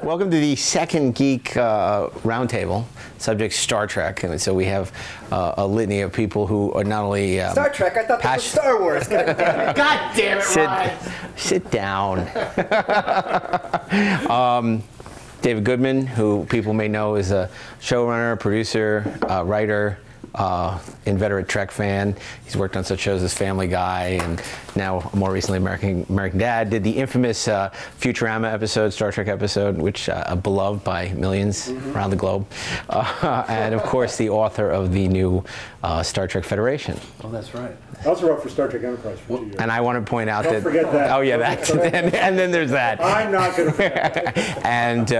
Welcome to the second Geek roundtable, subject Star Trek. And so we have a litany of people who are not only Star Trek, I thought this was Star Wars. God damn it, Ryan. Sit down. David Goodman, who people may know is a showrunner, producer, writer, inveterate Trek fan. He's worked on such shows as Family Guy and now more recently American Dad. Did the infamous Futurama episode, Star Trek episode, which beloved by millions around the globe. And of course the author of the new Star Trek Federation. Oh, that's right. I also wrote for Star Trek Enterprise for 2 years. And I want to point out Don't forget that. Oh yeah, that. And then there's that. I'm not going to forget that. And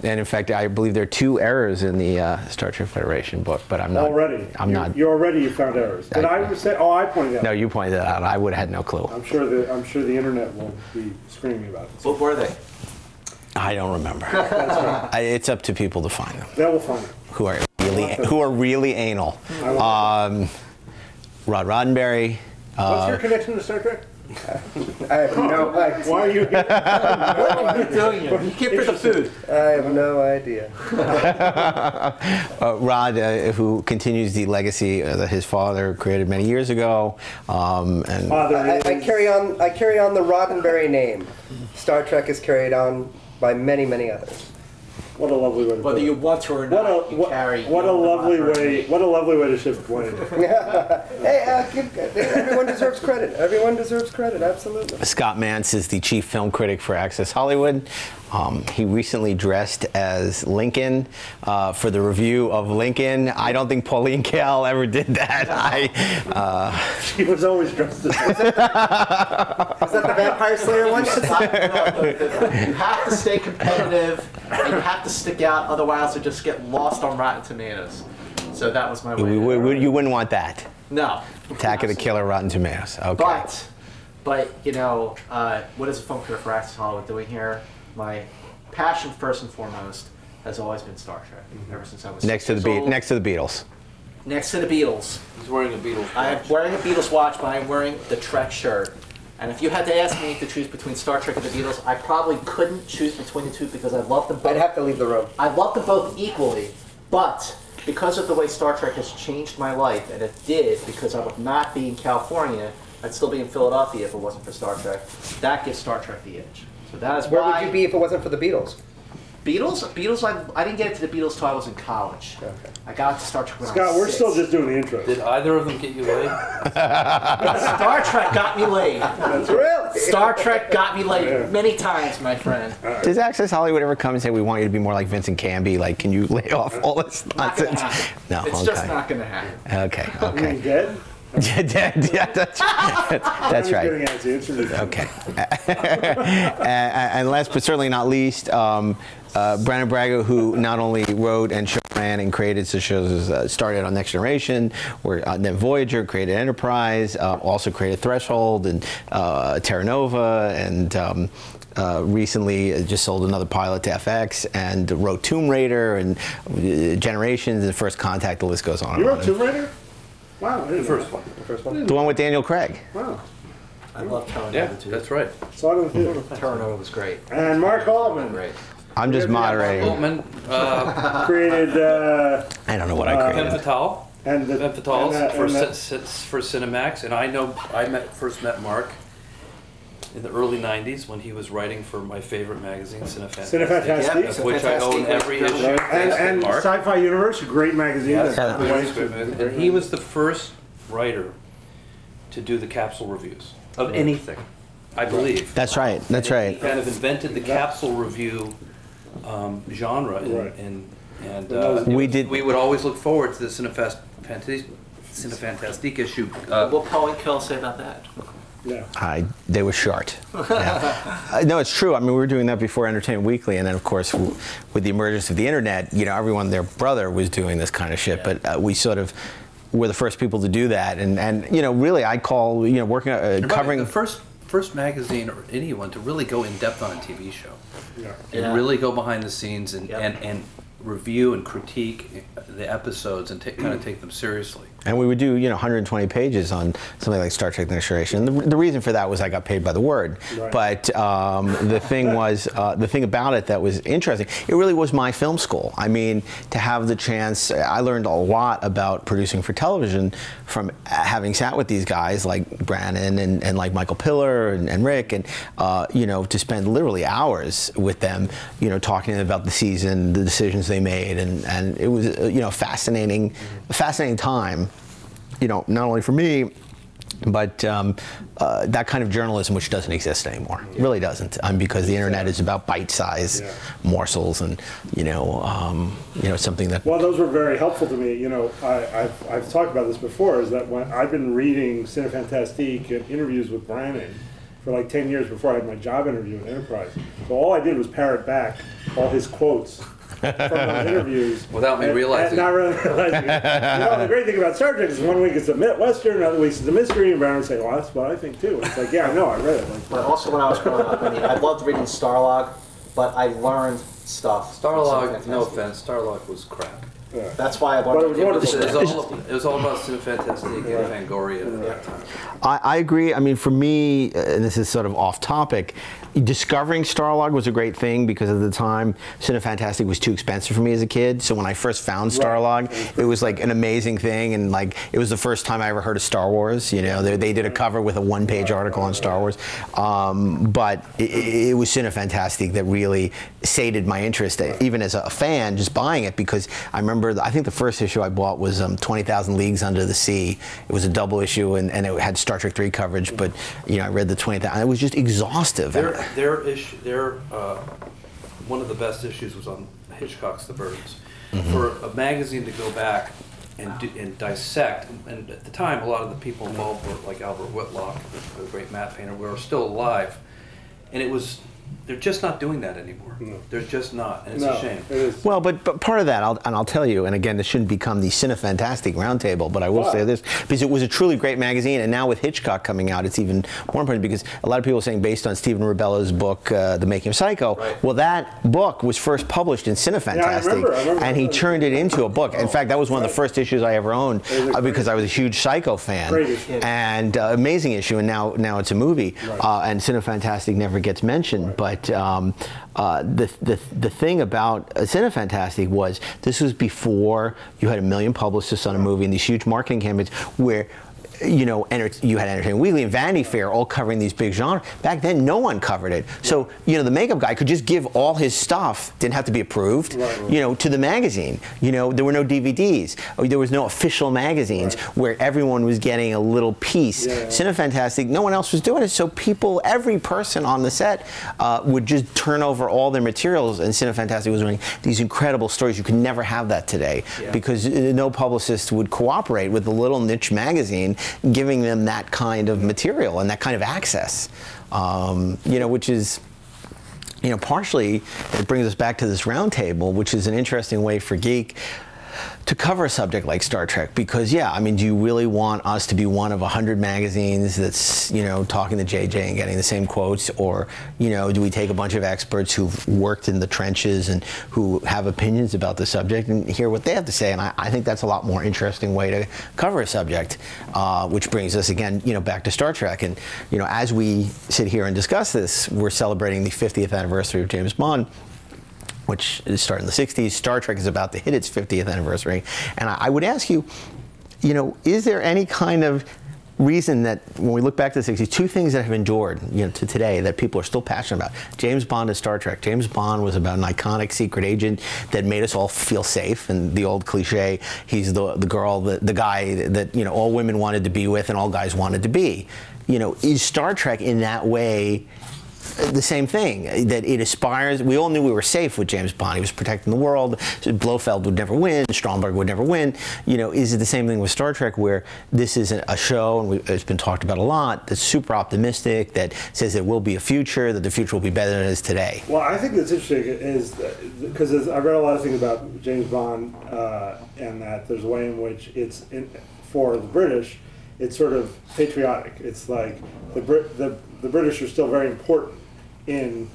in fact, I believe there are 2 errors in the Star Trek Federation book, but I'm not. Already. You found errors. Did I say? Oh, I pointed it out. No, you pointed it out. I would have had no clue. I'm sure the internet will be screaming about it. What were they? I don't remember. That's right. It's up to people to find them. They will find it. Who are really anal. Roddenberry. What's your connection to Star Trek? I have no idea. Why are you here? What are you doing here? You came for the food. I have no idea. Rod, who continues the legacy that his father created many years ago, and I carry on the Roddenberry name. Star Trek is carried on by many, many others. What a lovely way to Whether you want to or not, you carry. What a lovely way to shift blame. Hey, everyone deserves credit. Everyone deserves credit, absolutely. Scott Mantz is the chief film critic for Access Hollywood. He recently dressed as Lincoln for the review of Lincoln. I don't think Pauline Kael ever did that. She was always dressed as Was that the Vampire Slayer one? You have to stay competitive, and you have to stick out, otherwise you'll just get lost on Rotten Tomatoes. So that was my way. You wouldn't want that. No. Attack of the Killer, Rotten Tomatoes. Okay. But you know, what is a film critic for Access Hollywood doing here? My passion, first and foremost, has always been Star Trek. Ever since I was next to the Beatles. Next to the Beatles. He's wearing a Beatles watch. I'm wearing a Beatles watch, but I'm wearing the Trek shirt. And if you had to ask me to choose between Star Trek and the Beatles, I probably couldn't choose between the two because I love them both. I'd have to leave the room. I love them both equally, but because of the way Star Trek has changed my life, and it did because I would not be in California, I'd still be in Philadelphia if it wasn't for Star Trek. That gives Star Trek the edge. So that is Where why. would you be if it wasn't for the Beatles? Beatles. I didn't get into the Beatles till I was in college. Okay. I got to Star Trek when I was Scott, we're 6. still just doing the intro. Did either of them get you laid? Star Trek got me laid. Really? Star Trek got me laid many times, my friend. Does Access Hollywood ever come and say, we want you to be more like Vincent Canby? Like, can you lay off all this nonsense? No, it's just not going to happen. Okay. You dead? Yeah, that's right. Okay. And last but certainly not least, Brannon Braga, who not only wrote and showran and created such shows as started on Next Generation, then Voyager, created Enterprise, also created Threshold and Terra Nova, and recently just sold another pilot to FX and wrote Tomb Raider and Generations and First Contact. The list goes on. You wrote Tomb Raider? Wow, the first one. The one with Daniel Craig. Wow. I love Terra Nova Yeah, too. that's right. Saw it in the theater. Terra Nova was great. And Mark Altman. Great. I'm just moderating. Altman created. I don't know what I created. Femme Fatales for Cinemax, and I first met Mark in the early '90s when he was writing for my favorite magazine, Cinefantastique, of which I own every issue. and Sci-Fi Universe, a great magazine. Yes, and he was the first writer to do the capsule reviews of anything, I believe. That's right. That's right. He kind of invented the capsule review genre, and we would always look forward to the Cinefantastique issue. What will Pauline Kael say about that? Yeah. They were short. Yeah. No, it's true. I mean, we were doing that before Entertainment Weekly, and then of course, with the emergence of the internet, you know, everyone, their brother was doing this kind of shit. Yeah. But we sort of were the first people to do that, and you know, really, I call working covering the first magazine or anyone to really go in depth on a TV show, and really go behind the scenes and review and critique the episodes and kind of take them seriously. And we would do, 120 pages on something like Star Trek: The Next Generation. The reason for that was I got paid by the word. Right. But the thing was, the thing about it that was interesting, it really was my film school. I mean, to have the chance, I learned a lot about producing for television from having sat with these guys like Brannon and like Michael Piller and Rick, and to spend literally hours with them, talking to them about the season, the decisions they made, and it was, fascinating time. Not only for me, but that kind of journalism which doesn't exist anymore. It really doesn't, because the internet is about bite-sized morsels, and something that. Well, those were very helpful to me. I've talked about this before. Is that when I've been reading Cinefantastique and interviews with Brannon for like 10 years before I had my job interview at Enterprise. So all I did was parrot back all his quotes from those interviews. Without me realizing. Not really realizing it. The great thing about Star Trek is one week it's a Western, another week it's a mystery, and Brown would say, well, that's what I think too. It's like, yeah, I know, I read it. But also when I was growing up, I loved reading Starlog, but I learned stuff. Starlog, no offense, Starlog was crap. Yeah. That's why I wanted to it was all about Cinefantastique and Fangoria at that time. I agree. I mean, for me, and this is sort of off topic, discovering Starlog was a great thing because at the time, Cinefantastique was too expensive for me as a kid. So when I first found Starlog, it was like an amazing thing, and like it was the first time I ever heard of Star Wars. They did a cover with a one-page article on Star Wars, but it was Cinefantastique that really sated my interest, even as a fan, just buying it, because I remember. I think the first issue I bought was 20,000 Leagues Under the Sea. It was a double issue, and it had Star Trek 3 coverage, but I read the 20,000. It was just exhaustive. One of the best issues was on Hitchcock's The Birds. For a magazine to go back and dissect, and at the time a lot of the people involved were like Albert Whitlock, the great matte painter, were still alive, and they're just not doing that anymore. No. They're just not, and it's a shame. It is. Well, but part of that, I'll tell you, and again, this shouldn't become the Cinefantastique roundtable, but I will say this, because it was a truly great magazine, and now with Hitchcock coming out, it's even more important, because a lot of people are saying based on Stephen Rabella's book, The Making of Psycho, well, that book was first published in Cinefantastique, I remember and he turned it into a book. In fact, that was one of the first issues I ever owned, because I was a huge Psycho fan. Great issue. And amazing issue, and now it's a movie, and Cinefantastique never gets mentioned. But the thing about Cinefantastique was this was before you had a million publicists on a movie and these huge marketing campaigns where you had Entertainment Weekly and Vanity Fair all covering these big genres. Back then, no one covered it. So, the makeup guy could just give all his stuff, didn't have to be approved, to the magazine. There were no DVDs. There was no official magazines where everyone was getting a little piece. Cinefantastique, no one else was doing it. So every person on the set would just turn over all their materials, and Cinefantastique was doing these incredible stories. You could never have that today because no publicist would cooperate with the little niche magazine giving them that kind of material and that kind of access, which is, partially it brings us back to this roundtable, which is an interesting way for Geek to cover a subject like Star Trek, because do you really want us to be one of 100 magazines that's talking to JJ and getting the same quotes, or do we take a bunch of experts who've worked in the trenches and who have opinions about the subject and hear what they have to say? And I think that's a lot more interesting way to cover a subject, which brings us again back to Star Trek. And as we sit here and discuss this, we're celebrating the 50th anniversary of James Bond, which started in the 60s. Star Trek is about to hit its 50th anniversary. And I would ask you, is there any kind of reason that when we look back to the 60s, two things that have endured to today that people are still passionate about? James Bond and Star Trek. James Bond was about an iconic secret agent that made us all feel safe, and the old cliche, he's the girl, the guy that all women wanted to be with and all guys wanted to be. Is Star Trek in that way the same thing, that it aspires? We all knew we were safe with James Bond. He was protecting the world. Blofeld would never win. Stromberg would never win. Is it the same thing with Star Trek, where this is a show, and it's been talked about a lot, that's super optimistic, that says there will be a future, that the future will be better than it is today? Well, I think that's interesting, is because I've read a lot of things about James Bond, and that there's a way in which for the British, it's sort of patriotic. It's like the British are still very important in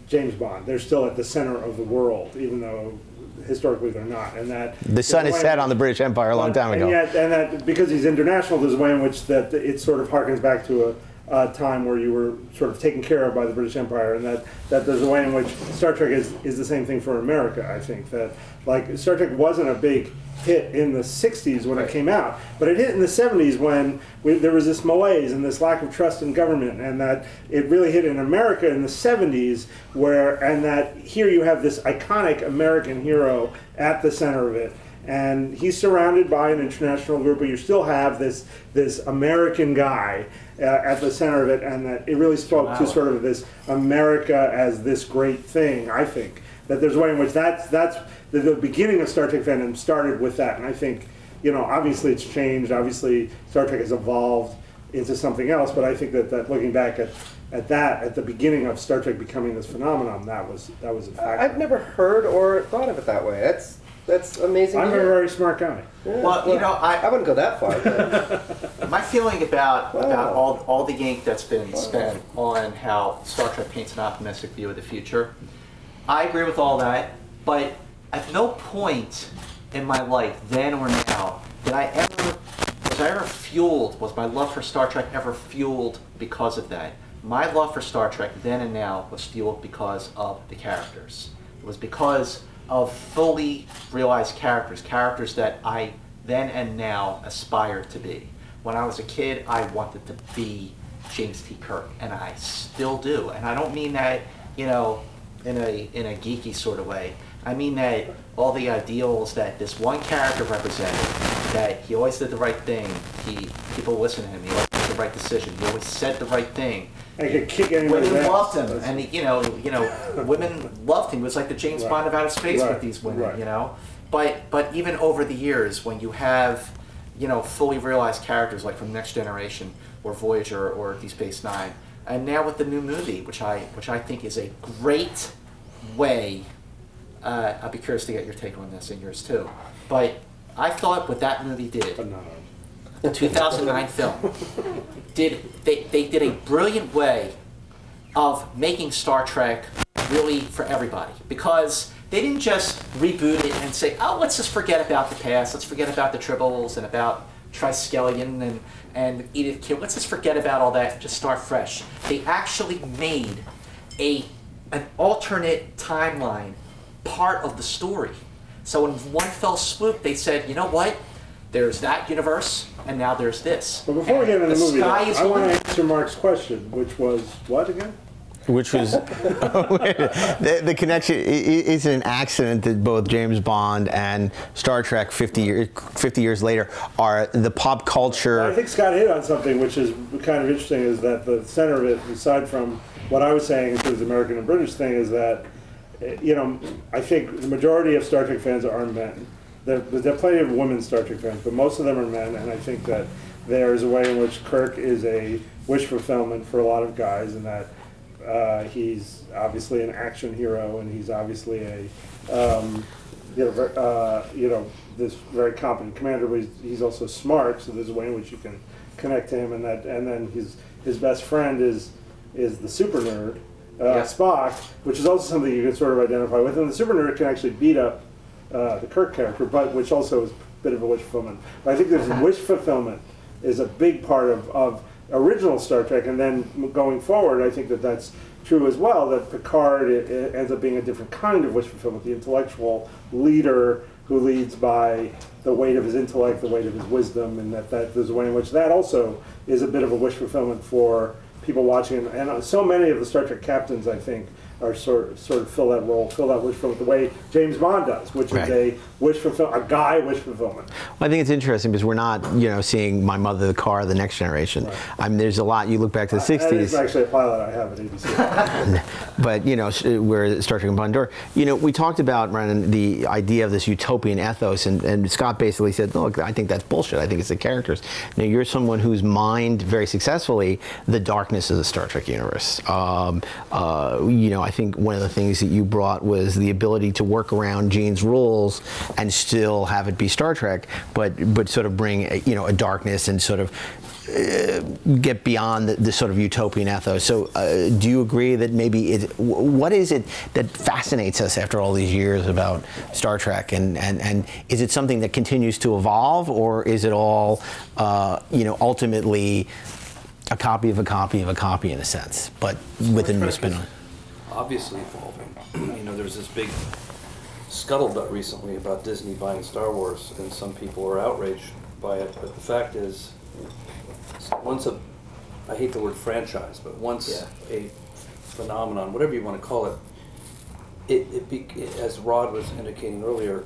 James Bond. They're still at the center of the world, even though historically they're not, and that The sun is set on the British Empire a long time ago. And that because he's international, there's a way in which that it sort of harkens back to a time where you were sort of taken care of by the British Empire, and that there's a way in which Star Trek is the same thing for America. I think that like Star Trek wasn't a big hit in the 60s when it came out, but it hit in the 70s when there was this malaise and this lack of trust in government, and that it really hit in America in the 70s and that here you have this iconic American hero at the center of it. And he's surrounded by an international group, but you still have this American guy at the center of it, and that it really spoke to sort of this America as this great thing. I think that there's a way in which that's the beginning of Star Trek fandom started with that, and I think obviously it's changed. Obviously, Star Trek has evolved into something else, but I think that looking back at the beginning of Star Trek becoming this phenomenon, that was a factor. I've never heard or thought of it that way. That's amazing. I'm a very smart guy. Yeah, Well, I wouldn't go that far. But my feeling about all the ink that's been spent on how Star Trek paints an optimistic view of the future, I agree with all that, but at no point in my life, then or now, was my love for Star Trek ever fueled because of that? My love for Star Trek then and now was fueled because of the characters. It was because of fully realized characters that I then and now aspire to be. When I was a kid, I wanted to be James T. Kirk, and I still do. And I don't mean that, in a geeky sort of way. I mean that all the ideals that this one character represented, that he always did the right thing, people listened to him, he always made the right decision, he always said the right thing. I could kick anybody's Women ass. loved him, and women loved him. It was like the James Bond of outer space with these women, But even over the years, when you have, fully realized characters like from Next Generation or Voyager or Deep Space Nine, and now with the new movie, which I think is a great way. I'll be curious to get your take on this and yours too. But I thought what that movie did, the 2009 film, they did a brilliant way of making Star Trek really for everybody, because they didn't just reboot it and say, oh, let's just forget about the past, let's forget about the Tribbles and about Triskelion and Edith Keeler, let's just forget about all that and just start fresh. They actually made an alternate timeline part of the story. So in one fell swoop, they said, you know what? There's that universe, and now there's this. But before we get into the movie, I want to limit. answer Mark's question, which was what again? Which was the connection isn't an accident that both James Bond and Star Trek 50 years later are the pop culture. Well, I think Scott hit on something which is kind of interesting, is that the center of it, aside from what I was saying in terms of the American and British thing, is that I think the majority of Star Trek fans are men. There are plenty of women Star Trek fans, but most of them are men, and I think that there's a way in which Kirk is a wish fulfillment for a lot of guys, and that he's obviously an action hero, and he's obviously this very competent commander, but he's also smart, so there's a way in which you can connect to him, and then his best friend is the super nerd, Spock, which is also something you can sort of identify with, and the super nerd can actually beat up the Kirk character, but which also is a bit of a wish fulfillment. But I think there's wish fulfillment is a big part of original Star Trek, and then going forward, I think that's true as well, that Picard it ends up being a different kind of wish fulfillment, the intellectual leader who leads by the weight of his intellect, the weight of his wisdom, and that there's a way in which that also is a bit of a wish fulfillment for people watching. And so many of the Star Trek captains, I think, are sort of fill that role, fill that wish fulfillment the way James Bond does, which is a wish fulfillment, a guy wish fulfillment. Well, I think it's interesting because we're not, seeing My Mother, the Car, The Next Generation. Right. I mean, there's a lot. You look back to the 60s. It's actually a pilot I have at ABC. But where Star Trek and Pandora, we talked about, Brannon, the idea of this utopian ethos, and Scott basically said, look, I think that's bullshit. I think it's the characters. Now, you're someone who's mined very successfully the darkness of the Star Trek universe. I think one of the things that you brought was the ability to work around Gene's rules and still have it be Star Trek, but sort of bring a darkness and sort of get beyond the sort of utopian ethos. So do you agree that maybe what is it that fascinates us after all these years about Star Trek, and is it something that continues to evolve, or is it all ultimately a copy of a copy of a copy in a sense, but with a new spin on it? Obviously evolving. There's this big scuttlebutt recently about Disney buying Star Wars, and some people are outraged by it, but the fact is, I hate the word franchise, but once a phenomenon, whatever you want to call it, as Rod was indicating earlier,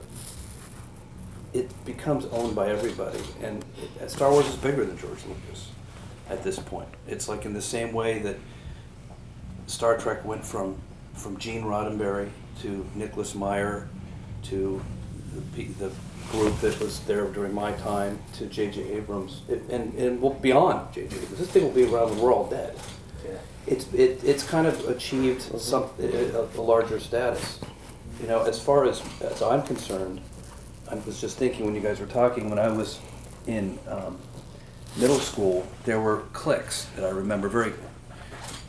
it becomes owned by everybody. And Star Wars is bigger than George Lucas at this point. It's like in the same way that Star Trek went from Gene Roddenberry to Nicholas Meyer to the group that was there during my time to J.J. Abrams, and beyond J.J. Abrams. This thing will be around the world dead. Yeah. It's kind of achieved a larger status. As far as I'm concerned, I was just thinking when you guys were talking, when I was in middle school, there were cliques that I remember very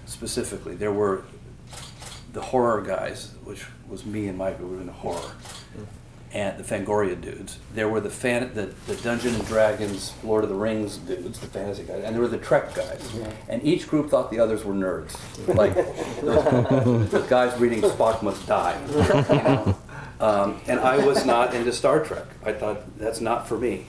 specifically. There were the horror guys, which was me and my group in horror. And the Fangoria dudes. There were the Dungeons and Dragons, Lord of the Rings dudes, the fantasy guys, and there were the Trek guys. Yeah. And each group thought the others were nerds. Like the guys reading Spock Must Die. And I was not into Star Trek. I thought that's not for me.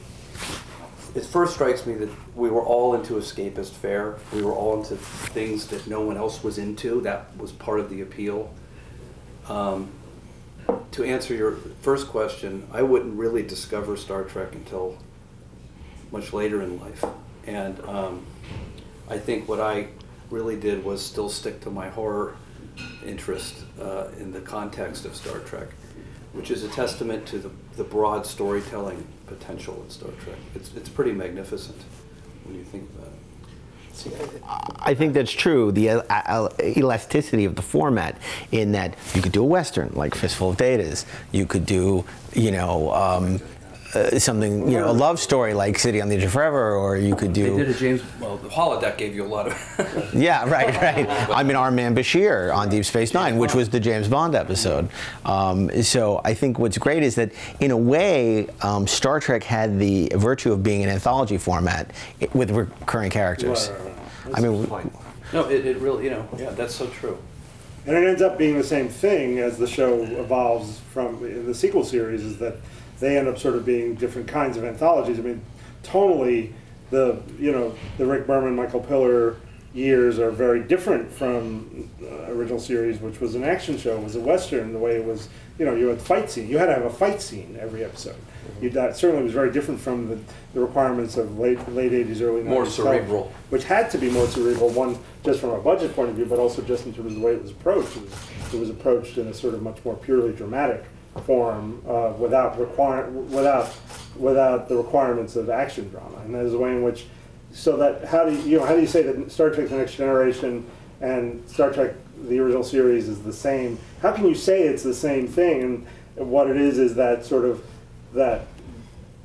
It first strikes me that we were all into escapist fare. We were all into things that no one else was into. That was part of the appeal. To answer your first question, I wouldn't really discover Star Trek until much later in life. And I think what I really did was still stick to my horror interest in the context of Star Trek, which is a testament to the broad storytelling potential in Star Trek. It's pretty magnificent when you think about it. I think that's true. The elasticity of the format, in that you could do a Western like Fistful of Datas. You could do, something, a love story like City on the Edge of Forever, or you could do. They did the holodeck gave you a lot of. Yeah, right. I mean, Our Man Bashir on Deep Space Nine, which was the James Bond episode. So I think what's great is that, in a way, Star Trek had the virtue of being an anthology format with recurring characters. Right. I mean, no, it really, that's so true. And it ends up being the same thing as the show evolves from in the sequel series, is that they end up sort of being different kinds of anthologies. I mean, tonally, the Rick Berman, Michael Piller years are very different from original series, which was an action show. It was a Western, the way it was, you had fight scene. You had to have a fight scene every episode. That certainly was very different from the requirements of late 80s, early 90s. More cerebral. Which had to be more cerebral, one, just from a budget point of view, but also just in terms of the way it was approached. It was approached in a sort of much more purely dramatic form, without the requirements of action drama. And there's a way in which, so that how do you say that Star Trek: The Next Generation and Star Trek: The Original Series is the same? How can you say it's the same thing? And what it is that sort of that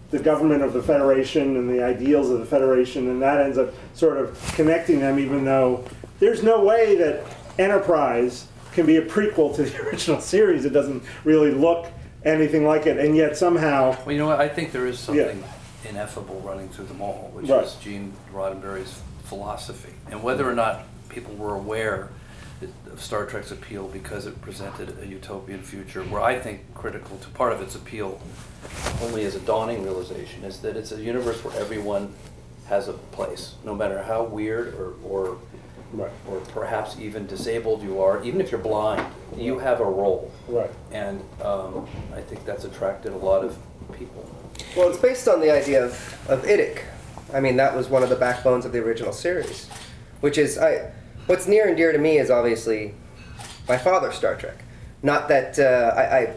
the government of the Federation and the ideals of the Federation, and that ends up sort of connecting them, even though there's no way that Enterprise can be a prequel to the original series. It doesn't really look anything like it, and yet somehow... Well, you know what? I think there is something ineffable running through them all, which is Gene Roddenberry's philosophy. And whether or not people were aware of Star Trek's appeal because it presented a utopian future, where I think critical to part of its appeal, only as a dawning realization, is that it's a universe where everyone has a place, no matter how weird or perhaps even disabled you are. Even if you're blind, you have a role. Right. And I think that's attracted a lot of people. Well, it's based on the idea of IDIC. I mean, that was one of the backbones of the original series, which is, what's near and dear to me is obviously my father's Star Trek. Not that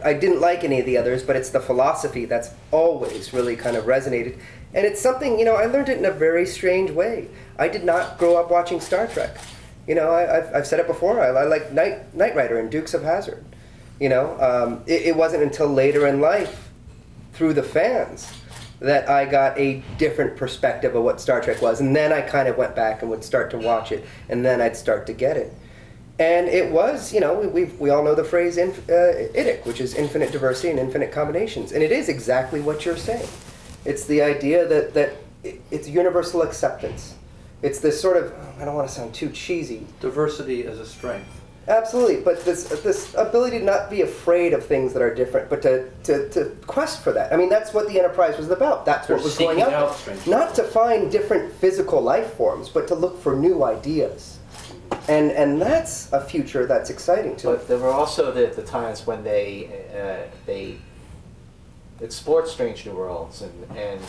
I didn't like any of the others, but it's the philosophy that's always really kind of resonated. And it's something, I learned it in a very strange way. I did not grow up watching Star Trek. You know, I've said it before. I like Knight Rider and Dukes of Hazzard. You know, it wasn't until later in life, through the fans, that I got a different perspective of what Star Trek was. And then I kind of went back and would start to watch it, and then I'd start to get it. And it was, you know, we all know the phrase IDIC, which is infinite diversity and infinite combinations. And it is exactly what you're saying. It's the idea that it's universal acceptance. It's this sort of, I don't want to sound too cheesy. Diversity as a strength. Absolutely, but this ability to not be afraid of things that are different, but to quest for that. I mean, that's what the Enterprise was about. That's what was going out there. Not to find different physical life forms, but to look for new ideas. And that's a future that's exciting to me. But there were also the times when they explored strange new worlds, and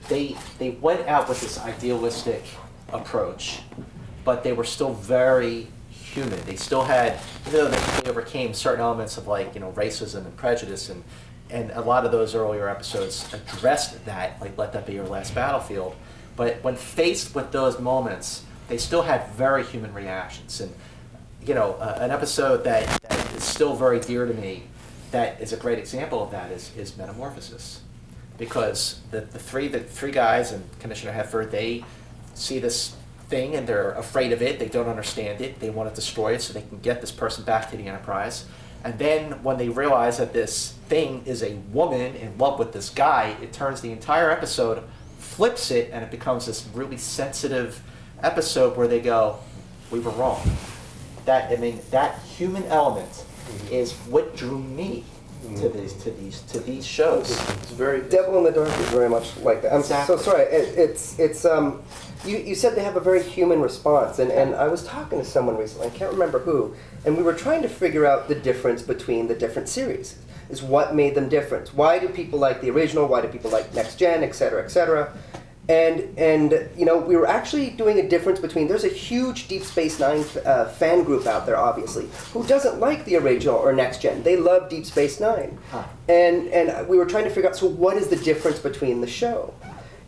they went out with this idealistic approach, but they were still very human. They still had, even though they overcame certain elements of, like, you know, racism and prejudice, and a lot of those earlier episodes addressed that, like Let That Be Your Last Battlefield. But when faced with those moments, they still had very human reactions. And, you know, an episode that is still very dear to me, that is a great example of that, is Metamorphosis. Because the three guys and Commissioner Heffer, they see this thing and they're afraid of it, they don't understand it, they want to destroy it so they can get this person back to the Enterprise. And then when they realize that this thing is a woman in love with this guy, it turns the entire episode, flips it, and it becomes this really sensitive episode where they go, we were wrong. That human element is what drew me to these shows. It's very Devil in the Dark is very much like that. I'm Exactly. so sorry. You said they have a very human response, and I was talking to someone recently, I can't remember who, and we were trying to figure out the difference between the different series. Is what made them different. Why do people like the original? Why do people like Next Gen, et cetera, et cetera? And you know, we were actually doing a difference between, there's a huge Deep Space Nine fan group out there, obviously, who doesn't like the original or Next Gen. They love Deep Space Nine. Huh. And we were trying to figure out, so what is the difference between the show?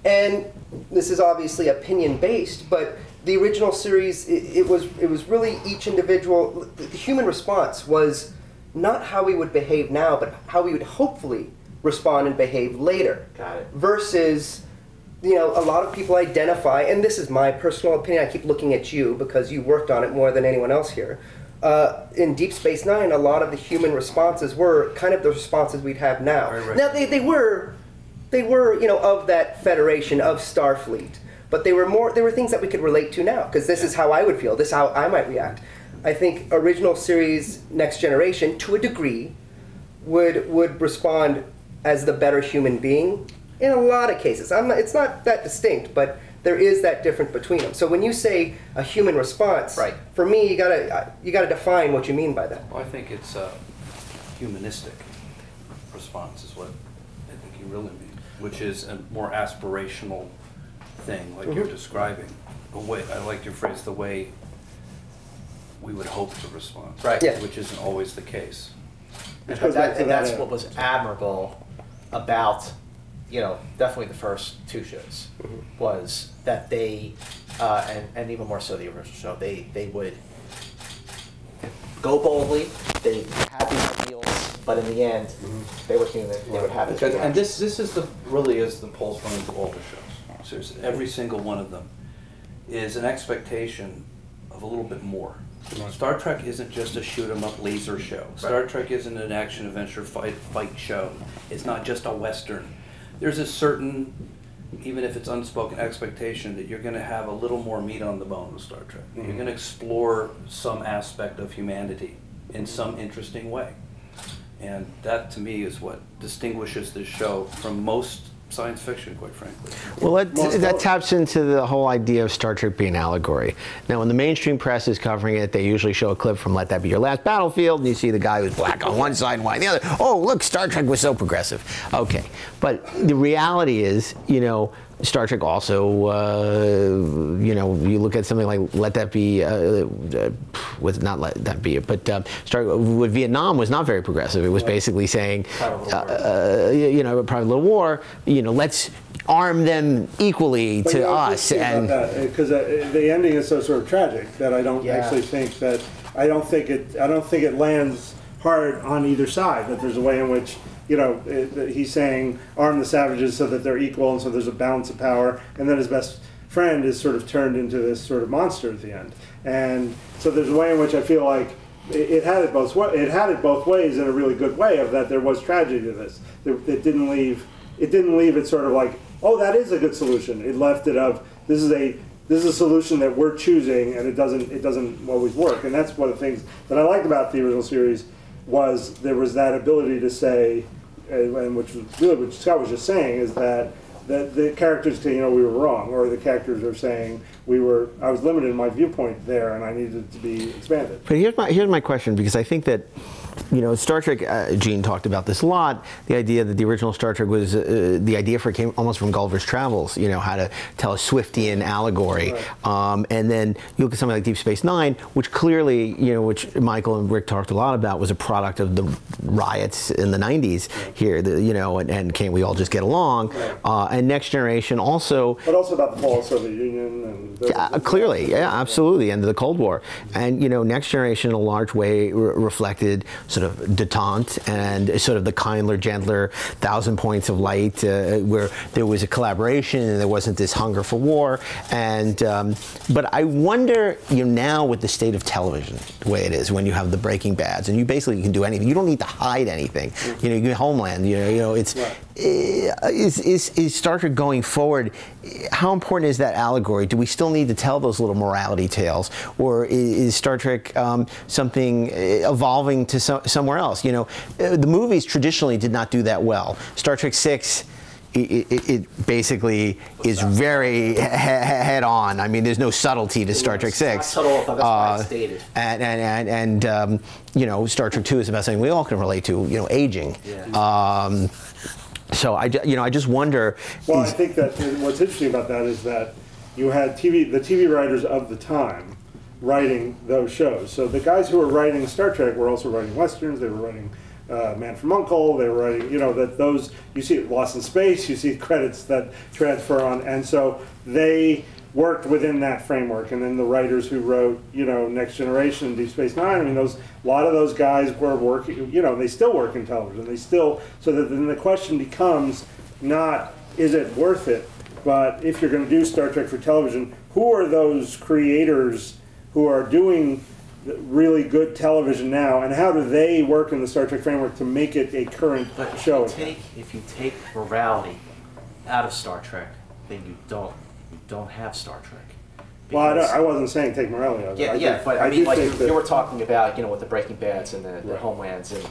And this is obviously opinion-based, but the original series, it was really each individual, the human response was not how we would behave now, but how we would hopefully respond and behave later. Got it. Versus, you know, a lot of people identify, and this is my personal opinion, I keep looking at you because you worked on it more than anyone else here. In Deep Space Nine, a lot of the human responses were kind of the responses we'd have now. Right. Now, they were, you know, of that Federation, of Starfleet, but they were things that we could relate to now, because this is how I would feel, this is how I might react. I think original series, Next Generation, to a degree, would respond as the better human being in a lot of cases. It's not that distinct, but there is that difference between them. So when you say a human response, right, for me, you gotta define what you mean by that. Well, I think it's a humanistic response is what I think you really mean, which is a more aspirational thing, like you're describing. The way, I like your phrase, the way we would hope to respond, Right. Yeah. which isn't always the case. And goes back to that's that, what was admirable about, you know, definitely the first two shows, was that they, and even more so the original show, they would go boldly, they had these ideals, but in the end, they were human, they would have this Because, and reaction. this is really is the pulse running through all the shows. Seriously, every single one of them is an expectation of a little bit more. Star Trek isn't just a shoot 'em up laser show. Star Trek isn't an action adventure fight show. It's not just a Western. There's a certain, even if it's unspoken, expectation that you're going to have a little more meat on the bone with Star Trek. You're going to explore some aspect of humanity in some interesting way. And that, to me, is what distinguishes this show from most science fiction, quite frankly. Well, that taps into the whole idea of Star Trek being allegory. Now, when the mainstream press is covering it, they usually show a clip from Let That Be Your Last Battlefield, and you see the guy who's black on one side and white on the other. Oh, look, Star Trek was so progressive. Okay, but the reality is, you know, Star Trek also, you know, you look at something like Let That Be, with not Let That Be, but with Vietnam was not very progressive. It was basically saying, you know, Private Little War, you know, let's arm them equally But to us. And because the ending is so sort of tragic that I don't actually think that I don't think it lands hard on either side. That there's a way in which he's saying arm the savages so that they're equal and so there's a balance of power, and then his best friend is sort of turned into this sort of monster at the end. And so there's a way in which I feel like it had it both ways in a really good way, of that there was tragedy to this. It didn't leave it sort of like, oh, that is a good solution. It left it of this is a solution that we're choosing, and it doesn't always work. And that's one of the things that I liked about the original series, was there was that ability to say, and which was really what Scott was just saying, is that the characters say, we were wrong, or the characters are saying I was limited in my viewpoint there, and I needed to be expanded. But here's my question, because I think that, Star Trek, Gene talked about this a lot, the idea that the original Star Trek was, the idea for it came almost from Gulliver's Travels, how to tell a Swiftian allegory. Right. And then you look at something like Deep Space Nine, which clearly, which Michael and Rick talked a lot about, was a product of the riots in the 90s here, and can't we all just get along? Right. And Next Generation also. But also about the fall of the Soviet Union. And clearly, absolutely, end of the Cold War. And, Next Generation in a large way reflected sort of detente and sort of the kindler, gentler 1,000 points of light, where there was a collaboration and there wasn't this hunger for war. And but I wonder, now with the state of television, the way it is, when you have the Breaking Bads, and you basically can do anything, you don't need to hide anything. You get Homeland. It's is Star Trek going forward? How important is that allegory? Do we still need to tell those little morality tales, or is Star Trek something evolving to somewhere else? The movies traditionally did not do that well. Star Trek VI, it basically is very head on. I mean, there's no subtlety to Star Trek VI. Subtle, that's why it's dated. And Star Trek II is about something we all can relate to. Aging. Yeah. So I just wonder. Well, I think that what's interesting about that is that you had the TV writers of the time writing those shows. So the guys who were writing Star Trek were also writing westerns. They were writing Man from U.N.C.L.E. They were writing, that those, you see Lost in Space. You see credits that transfer on, and so they worked within that framework. And then the writers who wrote, Next Generation, Deep Space Nine. I mean, a lot of those guys were working. They still work in television. They still, so that then the question becomes not is it worth it, but if you're going to do Star Trek for television, who are those creators who are doing really good television now, and how do they work in the Star Trek framework to make it a current show? If you take morality out of Star Trek, then you don't have Star Trek. Well, I wasn't saying take morality out of it. But I mean, like you were talking about, with the Breaking Bads and the Homelands, and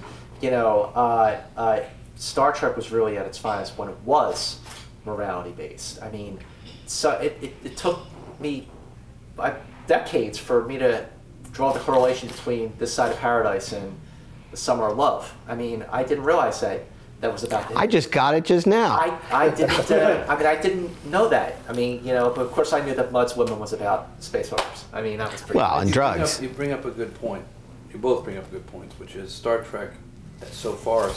Star Trek was really at its finest when it was morality based. I mean, so it took me decades for me to draw the correlation between This Side of Paradise and The Summer of Love. I mean, I didn't realize that was about the... I just got it just now. I didn't. I didn't know that. I mean, but of course I knew that Mud's Women was about space hoppers. I mean, that was pretty. Well, and drugs. You bring up a good point. You both bring up good points, which is Star Trek. So far,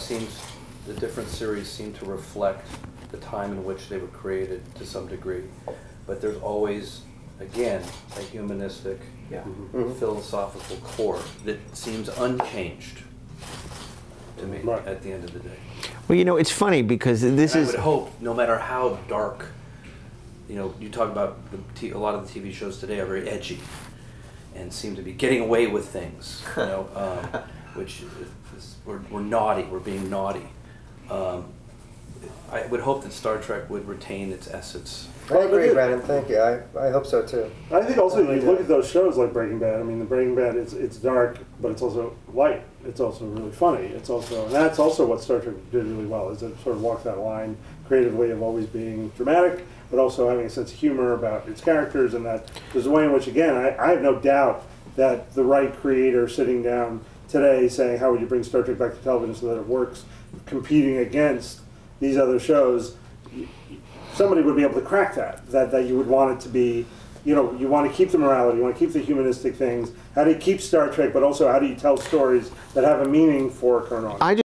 the different series seem to reflect the time in which they were created to some degree, but there's always, again, a humanistic, philosophical core that seems unchanged to me at the end of the day. Well, it's funny because this is... I would hope, no matter how dark, you talk about a lot of the TV shows today are very edgy and seem to be getting away with things, which we're naughty, we're being naughty. I would hope that Star Trek would retain its essence. I agree, Brannon. Thank you. I hope so too. I think also you look at those shows like Breaking Bad. I mean, the Breaking Bad it's dark, but it's also light. It's also really funny. And that's also what Star Trek did really well. Is it sort of walked that line creatively of always being dramatic, but also having a sense of humor about its characters, and that there's a way in which, again, I have no doubt that the right creator sitting down today saying, how would you bring Star Trek back to television so that it works, competing against these other shows, somebody would be able to crack that you would want it to be, you want to keep the morality, you want to keep the humanistic things. How do you keep Star Trek, but also how do you tell stories that have a meaning for current audience?